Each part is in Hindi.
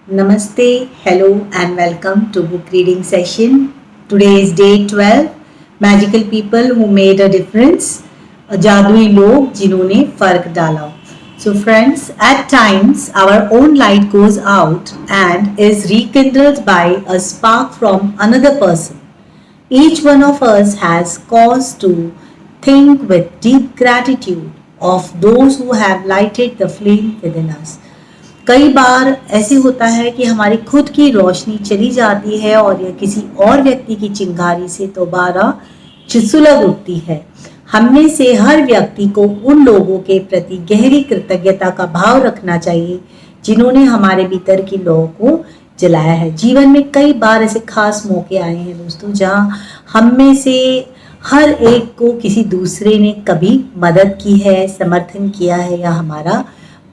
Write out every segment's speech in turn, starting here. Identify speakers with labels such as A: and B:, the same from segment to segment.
A: Namaste, hello, and welcome to book reading session. Today is day 12. Magical people who made a difference. जादुई लोग जिन्होंने फर्क डाला. So friends, at times our own light goes out and is rekindled by a spark from another person. Each one of us has cause to think with deep gratitude of those who have lighted the flame within us. कई बार ऐसे होता है कि हमारी खुद की रोशनी चली जाती है और यह किसी और व्यक्ति की चिंगारी से दोबारा सुलग उठती है. हम में से हर व्यक्ति को उन लोगों के प्रति गहरी कृतज्ञता का भाव रखना चाहिए जिन्होंने हमारे भीतर की लौ को जलाया है. जीवन में कई बार ऐसे खास मौके आए हैं दोस्तों, जहां हम में से हर एक को किसी दूसरे ने कभी मदद की है, समर्थन किया है या हमारा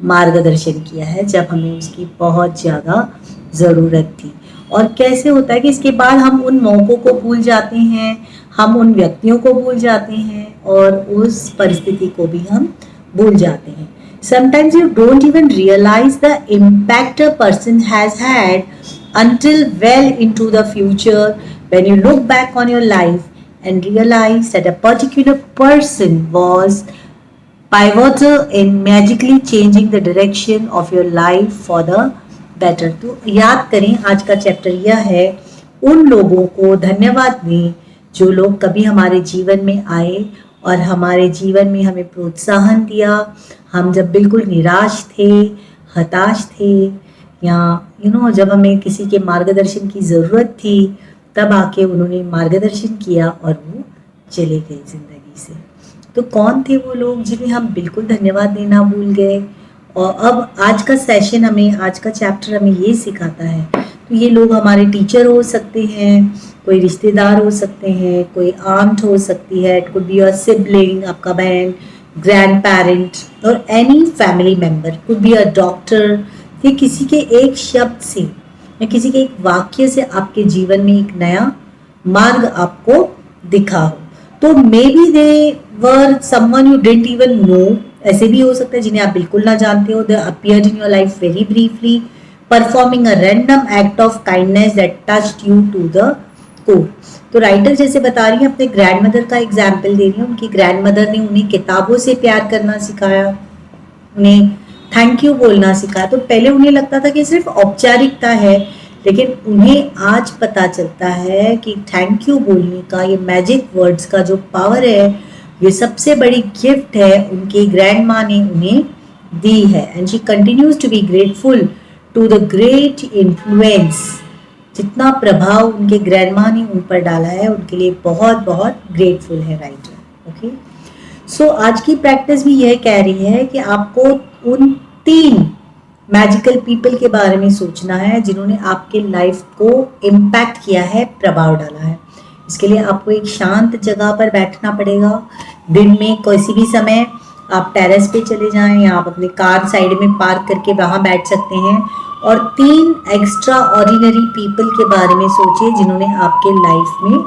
A: मार्गदर्शन किया है जब हमें उसकी बहुत ज़्यादा ज़रूरत थी. और कैसे होता है कि इसके बाद हम उन मौक़ों को भूल जाते हैं, हम उन व्यक्तियों को भूल जाते हैं और उस परिस्थिति को भी हम भूल जाते हैं. Sometimes you don't even realize the impact a person has had until well into the future when you look back on your life and realize that a particular person was pivotal in magically changing the direction of your life for the better. तो याद करें, आज का चैप्टर यह है, उन लोगों को धन्यवाद दें जो लोग कभी हमारे जीवन में आए और हमारे जीवन में हमें प्रोत्साहन दिया. हम जब बिल्कुल निराश थे, हताश थे या जब हमें किसी के मार्गदर्शन की ज़रूरत थी, तब आके उन्होंने मार्गदर्शन किया और वो चले गए ज़िंदगी से. तो कौन थे वो लोग जिन्हें हम बिल्कुल धन्यवाद देना भूल गए. और अब आज का सेशन आज का चैप्टर हमें ये सिखाता है. तो ये लोग हमारे टीचर हो सकते हैं, कोई रिश्तेदार हो सकते हैं, कोई आंट हो सकती है, it could be your sibling, आपका बहन, ग्रैंड पेरेंट और any family member, could be a doctor. ये किसी के एक शब्द से या किसी के एक वाक्य से आपके जीवन में एक नया मार्ग आपको दिखा हो. तो may be they were someone you didn't even know. ऐसे भी हो सकता है जिन्हें आप बिल्कुल ना जानते हो. They appeared in your life very briefly, performing a random act of kindness that touched you to the core. तो राइटर जैसे बता रही है, अपने ग्रैंड मदर का एग्जाम्पल दे रही है. उनकी ग्रैंड मदर ने उन्हें किताबों से प्यार करना सिखाया, उन्हें थैंक यू बोलना सिखाया. तो पहले उन्हें लगता था कि सिर्फ औपचारिकता है, लेकिन उन्हें आज पता चलता है कि थैंक यू बोलने का, ये मैजिक वर्ड्स का जो पावर है, ये सबसे बड़ी गिफ्ट है उनकी ग्रैंड माँ ने उन्हें दी है. And she continues to be grateful to the great influence. जितना प्रभाव उनके ग्रैंड माँ ने उन पर डाला है, उनके लिए बहुत बहुत ग्रेटफुल है राइटर. ओके, सो आज की प्रैक्टिस भी यह कह रही है कि आपको उन 3 मैजिकल पीपल के बारे में सोचना है जिन्होंने आपके लाइफ को इम्पैक्ट किया है, प्रभाव डाला है. इसके लिए आपको एक शांत जगह पर बैठना पड़ेगा. दिन में किसी भी समय आप टेरेस पे चले जाएं या आप अपनी कार साइड में पार्क करके वहाँ बैठ सकते हैं और 3 एक्स्ट्रा ऑर्डिनरी पीपल के बारे में सोचिए जिन्होंने आपके लाइफ में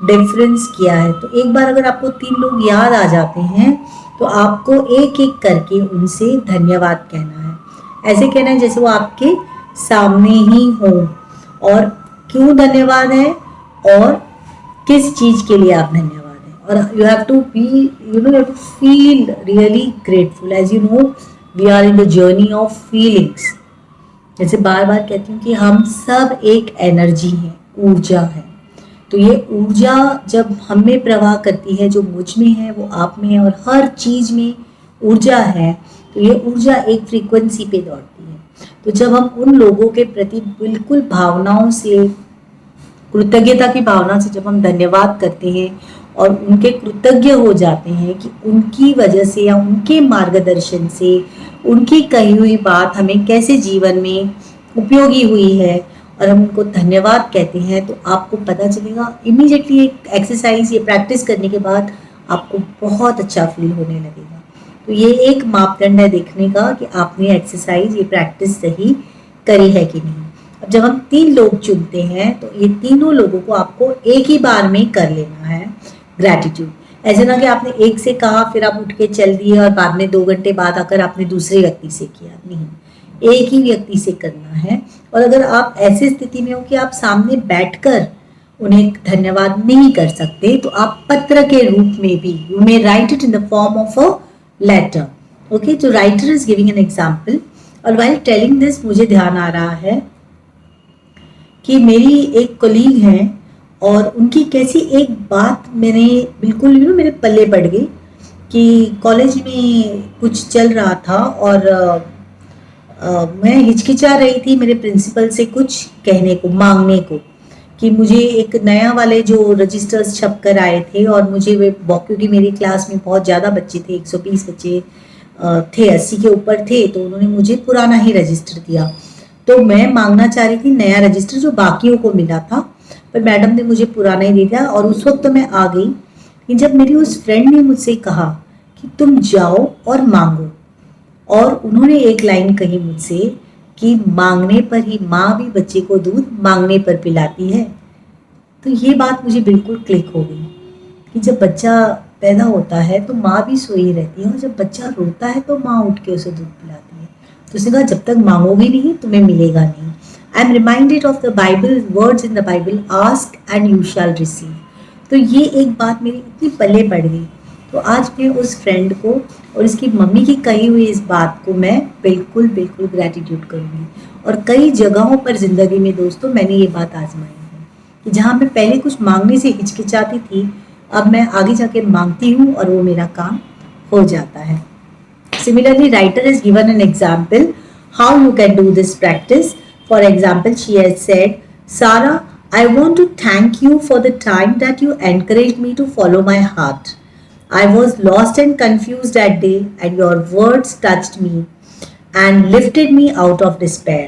A: डिफरेंस किया है. तो एक बार अगर आपको 3 लोग याद आ जाते हैं तो आपको एक एक करके उनसे धन्यवाद कहना है. ऐसे कहना है जैसे वो आपके सामने ही हो, और क्यों धन्यवाद है और किस चीज़ के लिए आप धन्यवाद है. और you have to be you have to feel really grateful. As you know, we are in the journey of feelings. जैसे बार बार कहती हूँ कि हम सब एक एनर्जी है, ऊर्जा है. तो ये ऊर्जा जब हम में प्रवाह करती है, जो मुझ में है वो आप में है, और हर चीज़ में ऊर्जा है, तो ये ऊर्जा एक फ्रीक्वेंसी पे दौड़ती है. तो जब हम उन लोगों के प्रति बिल्कुल भावनाओं से, कृतज्ञता की भावना से जब हम धन्यवाद करते हैं और उनके कृतज्ञ हो जाते हैं कि उनकी वजह से या उनके मार्गदर्शन से उनकी कही हुई बात हमें कैसे जीवन में उपयोगी हुई है, और हम उनको धन्यवाद कहते हैं, तो आपको पता चलेगा इमीडिएटली. एक एक्सरसाइज, ये प्रैक्टिस करने के बाद आपको बहुत अच्छा फील होने लगेगा. तो ये एक मापदंड है देखने का कि आपने एक्सरसाइज, ये प्रैक्टिस सही करी है कि नहीं. अब जब हम 3 लोग चुनते हैं तो ये तीनों लोगों को आपको एक ही बार में कर लेना है ग्रैटिट्यूड. ऐसे ना कि आपने एक से कहा फिर आप उठ के चल दिए और बाद में 2 घंटे बाद आकर आपने दूसरे व्यक्ति से किया. नहीं, एक ही व्यक्ति से करना है। और अगर आप ऐसी स्थिति में हो कि आप सामने बैठकर उन्हें धन्यवाद नहीं कर सकते, तो आप पत्र के रूप में भी, you may write it in the form of a letter. Okay, तो writer is giving an example. और वाइल टेलिंग दिस मुझे ध्यान आ रहा है कि मेरी एक कोलीग हैं और उनकी कैसी एक बात मैंने बिल्कुल मेरे पल्ले पड़ गई कि कॉलेज में कुछ चल रहा था और मैं हिचकिचा रही थी मेरे प्रिंसिपल से कुछ कहने को, मांगने को, कि मुझे एक नया वाले जो रजिस्टर्स छप कर आए थे और मुझे वे, क्योंकि मेरी क्लास में बहुत ज़्यादा बच्चे थे, 120 बच्चे थे, 80 के ऊपर थे, तो उन्होंने मुझे पुराना ही रजिस्टर दिया। तो मैं मांगना चाह रही थी नया रजिस्टर जो बाकियों को मिला था, पर मैडम ने मुझे पुराना ही दे दिया। और उस वक्त तो मैं आ गई कि जब मेरी उस फ्रेंड ने मुझसे कहा कि तुम जाओ और मांगो, और उन्होंने एक लाइन कही मुझसे कि मांगने पर ही माँ भी बच्चे को दूध मांगने पर पिलाती है। तो ये बात मुझे बिल्कुल क्लिक हो गई कि जब बच्चा पैदा होता है तो माँ भी सोई रहती है, और जब बच्चा रोता है तो माँ उठ के उसे दूध पिलाती है। तो उसने कहा जब तक मांगोगी नहीं तुम्हें मिलेगा नहीं। I am reminded of the Bible words in the Bible, ask and you shall receive. तो ये एक बात मेरी इतनी पल्ले पड़ गई। तो आज मैं उस फ्रेंड को और इसकी मम्मी की कही हुई इस बात को मैं बिल्कुल बिल्कुल ग्रैटिट्यूड करूँगी। और कई जगहों पर ज़िंदगी में दोस्तों मैंने ये बात आजमाई है कि जहाँ मैं पहले कुछ मांगने से हिचकिचाती थी, अब मैं आगे जाके मांगती हूँ और वो मेरा काम हो जाता है। Similarly, writer has given an example how you can do this practice. For example, she has said, Sarah, I want to thank you for the time that you encouraged me to follow my heart. I was lost and confused that day, and your words touched me and lifted me out of despair.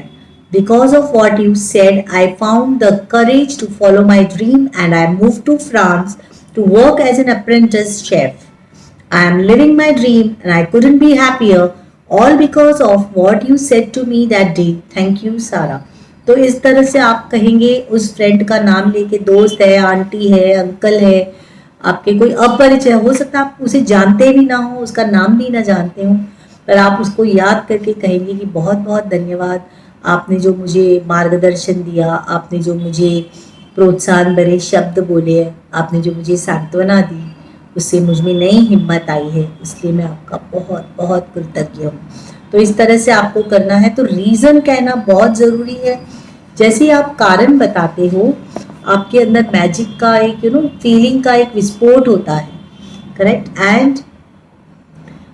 A: Because of what you said, I found the courage to follow my dream, and I moved to France to work as an apprentice chef. I am living my dream and I couldn't be happier, all because of what you said to me that day. Thank you, Sarah. तो इस तरह से आप कहेंगे उस फ्रेंड का नाम लेके, दोस्त है, आंटी है, अंकल है, आपके कोई अपरिचय हो सकता है, आप उसे जानते भी ना हो, उसका नाम भी ना जानते हो, पर आप उसको याद करके कहेंगे कि बहुत बहुत धन्यवाद, आपने जो मुझे मार्गदर्शन दिया, आपने जो मुझे प्रोत्साहन भरे शब्द बोले, आपने जो मुझे सांत्वना दी, उससे मुझ में नई हिम्मत आई है, इसलिए मैं आपका बहुत बहुत कृतज्ञ हूँ। तो इस तरह से आपको करना है। तो रीज़न कहना बहुत ज़रूरी है। जैसे ही आप कारण बताते हो, आपके अंदर मैजिक का एक फीलिंग का एक विस्फोट होता है, करेक्ट। एंड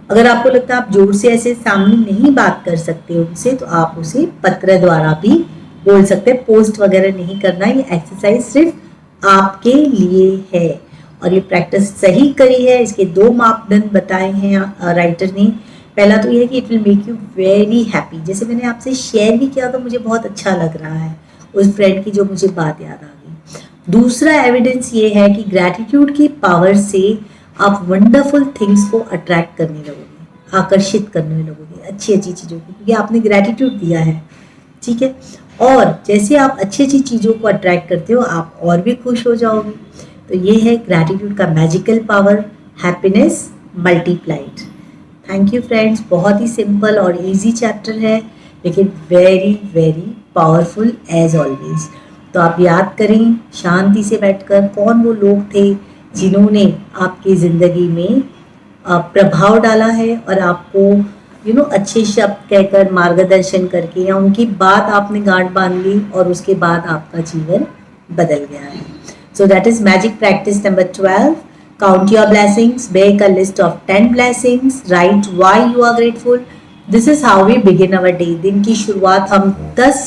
A: अगर आपको लगता है आप जोर से ऐसे सामने नहीं बात कर सकते उनसे, तो आप उसे पत्र द्वारा भी बोल सकते हैं। पोस्ट वगैरह नहीं करना, ये एक्सरसाइज सिर्फ आपके लिए है। और ये प्रैक्टिस सही करी है, इसके 2 मापदंड बताए हैं राइटर ने। पहला तो ये है कि it will make you very happy. जैसे मैंने आपसे शेयर भी किया तो मुझे बहुत अच्छा लग रहा है उस फ्रेंड की जो मुझे बात याद आ गई। दूसरा एविडेंस ये है कि ग्रैटिट्यूड की पावर से आप वंडरफुल थिंग्स को अट्रैक्ट करने लगोगे, आकर्षित करने लगोगे अच्छी अच्छी चीज़ों को, क्योंकि आपने ग्रैटिट्यूड दिया है, ठीक है। और जैसे आप अच्छी अच्छी चीज़ों को अट्रैक्ट करते हो, आप और भी खुश हो जाओगे। तो ये है ग्रैटिट्यूड का magical power, happiness multiplied. Thank you friends. बहुत ही सिंपल और इजी चैप्टर है, लेकिन very very powerful as always. तो आप याद करें शांति से बैठकर, कौन वो लोग थे जिन्होंने आपकी ज़िंदगी में प्रभाव डाला है और आपको अच्छे शब्द कहकर, मार्गदर्शन करके, या उनकी बात आपने गांठ बांध ली और उसके बाद आपका जीवन बदल गया है। So that is magic practice number 12. Count your blessings, make a list of 10 blessings, write why you are grateful. This is how we begin our day. दिन की शुरुआत हम 10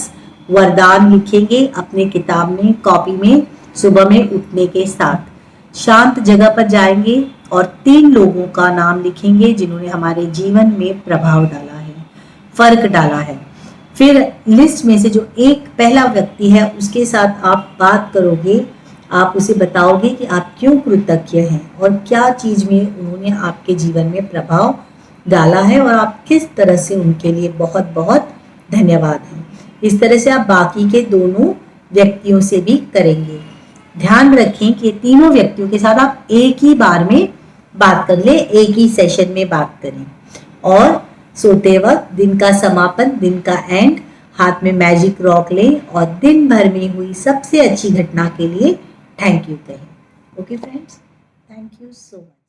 A: वरदान लिखेंगे अपने किताब में, कॉपी में, सुबह में उठने के साथ। शांत जगह पर जाएंगे और 3 लोगों का नाम लिखेंगे जिन्होंने हमारे जीवन में प्रभाव डाला है, फर्क डाला है। फिर लिस्ट में से जो एक पहला व्यक्ति है उसके साथ आप बात करोगे, आप उसे बताओगे कि आप क्यों कृतज्ञ हैं और क्या चीज़ में उन्होंने आपके जीवन में प्रभाव डाला है और आप किस तरह से उनके लिए बहुत बहुत धन्यवाद हैं। इस तरह से आप बाकी के दोनों व्यक्तियों से भी करेंगे। ध्यान रखें कि तीनों व्यक्तियों के साथ आप एक ही बार में बात कर लें, एक ही सेशन में बात करें। और सोते वक्त दिन का समापन, दिन का एंड, हाथ में मैजिक रॉक लें और दिन भर में हुई सबसे अच्छी घटना के लिए थैंक यू कहें। Okay friends, thank you so much.